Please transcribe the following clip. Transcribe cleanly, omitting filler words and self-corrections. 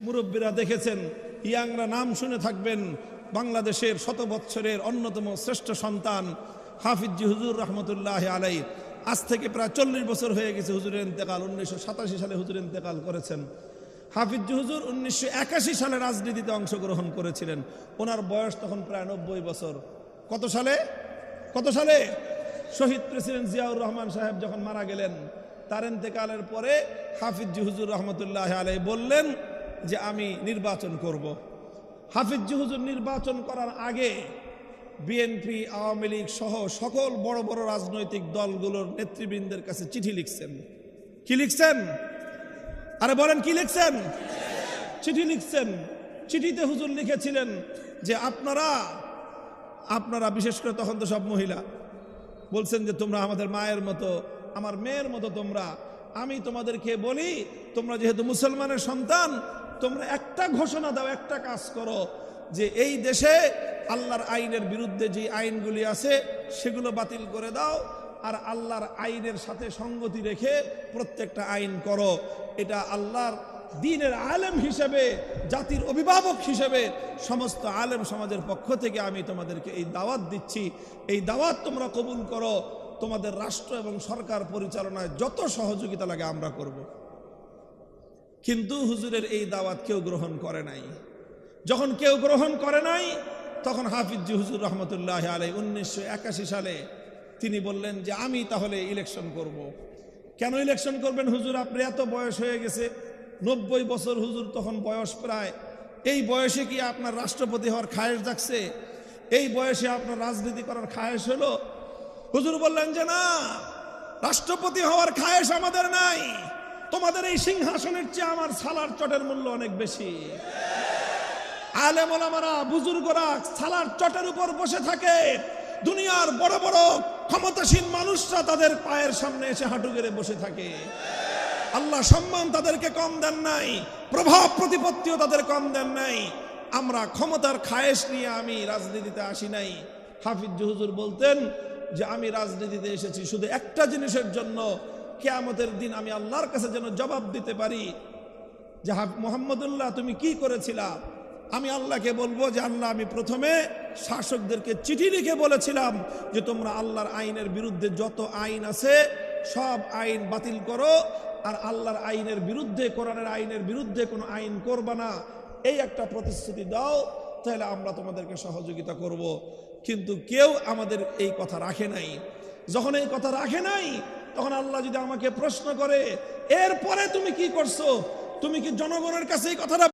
মুরব্বীরা দেখেছেন, ইয়াংরা নাম শুনে থাকবেন, বাংলাদেশের শত বৎসরের অন্যতম শ্রেষ্ঠ সন্তান হাফিজি হুজুর রহমতুল্লাহ আলাই। আজ থেকে প্রায় 40 বছর হয়ে গেছে হুজুরের ইন্তেকাল। 1987 সালে হুজুর ইন্তেকাল করেছেন। হাফিজি হুজুর 1981 সালে রাজনীতিতে অংশগ্রহণ করেছিলেন। ওনার বয়স তখন প্রায় 90 বছর। কত সালে শহীদ প্রেসিডেন্ট জিয়াউর রহমান সাহেব যখন মারা গেলেন, তার ইন্তেকালের পরে হাফিজি হুজুর রহমতুল্লাহ আলাই বললেন যে আমি নির্বাচন করব। হাফিজি হুজুর নির্বাচন করার আগে বিএনপি, আওয়ামী লীগ সহ সকল বড় বড় রাজনৈতিক দলগুলোর নেতৃবৃন্দের কাছে চিঠি লিখছেন। কি লিখছেন? আরে বলেন, কি লিখছেন? চিঠি লিখছেন। চিঠিতে হুজুর লিখেছিলেন যে আপনারা বিশেষ করে তখন তো সব মহিলা বলছেন যে তোমরা আমাদের মায়ের মতো, আমার মেয়ের মতো তোমরা। আমি তোমাদেরকে বলি, তোমরা যেহেতু মুসলমানের সন্তান, তোমরা একটা ঘোষণা দাও, একটা কাজ করো যে এই দেশে আল্লাহর আইনের বিরুদ্ধে যে আইনগুলি আছে সেগুলো বাতিল করে দাও, আর আল্লাহর আইনের সাথে সঙ্গতি রেখে প্রত্যেকটা আইন করো। এটা আল্লাহর দ্বীনের আলেম হিসেবে, জাতির অভিভাবক হিসেবে সমস্ত আলেম সমাজের পক্ষ থেকে আমি তোমাদেরকে এই দাওয়াত দিচ্ছি। এই দাওয়াত তোমরা কবুল করো। তোমাদের রাষ্ট্র এবং সরকার পরিচালনায় যত সহযোগিতা লাগে আমরা করব। কিন্তু হুজুরের এই দাওয়াত কেউ গ্রহণ করে নাই। যখন কেউ গ্রহণ করে নাই, তখন হাফিজি হুজুর রহমতুল্লাহ আলাই 1981 সালে তিনি বললেন যে আমি তাহলে ইলেকশন করব। কেন ইলেকশন করবেন হুজুর? আপনার এত বয়স হয়ে গেছে, 90 বছর হুজুর তখন বয়স প্রায়। এই বয়সে কি আপনার রাষ্ট্রপতি হওয়ার খায়েশ জাগছে? এই বয়সে আপনার রাজনীতি করার খায়েশ হলো? হুজুর বললেন যে না, রাষ্ট্রপতি হওয়ার খায়েশ আমাদের নাই। তোমাদের এই সিংহাসনের চেয়ে আমার সালার চটের মূল্য অনেক বেশি। আলেম ওলামারা, বুজুর্গরা সালার চটের উপর বসে থাকে। দুনিয়ার বড় বড় ক্ষমতাসীন মানুষরা তাদের পায়ের সামনে এসে হাঁটু গেড়ে বসে থাকে। আল্লাহ সম্মান তাদেরকে কম দেন নাই, প্রভাব প্রতিপত্তিও তাদের কম দেন নাই। আমরা ক্ষমতার খায়েশ নিয়ে আমি রাজনীতিতে আসি নাই। হাফিজি হুজুর বলতেন যে আমি রাজনীতিতে এসেছি শুধু একটা জিনিসের জন্য, কিয়ামতের দিন আমি আল্লাহর কাছে যেন জবাব দিতে পারি যে মুহাম্মদুল্লাহ তুমি কি করেছিলা। আমি আল্লাহকে বলবো যে আল্লাহ, আমি প্রথমে শাসকদেরকে চিঠি লিখে বলেছিলাম যে তোমরা আল্লাহর আইনের বিরুদ্ধে যত আইন আছে সব আইন বাতিল করো, আর আল্লাহর আইনের বিরুদ্ধে, কোরআনের আইনের বিরুদ্ধে কোনো আইন করবা না, এই একটা প্রতিশ্রুতি দাও, তাহলে আমরা তোমাদেরকে সহযোগিতা করব। কিন্তু কেউ আমাদের এই কথা রাখে নাই। যখন এই কথা রাখে নাই, তখন আল্লাহ যদি আমাকে প্রশ্ন করে এরপরে তুমি কি করছো, তুমি কি জনগণের কাছে এই কথাটা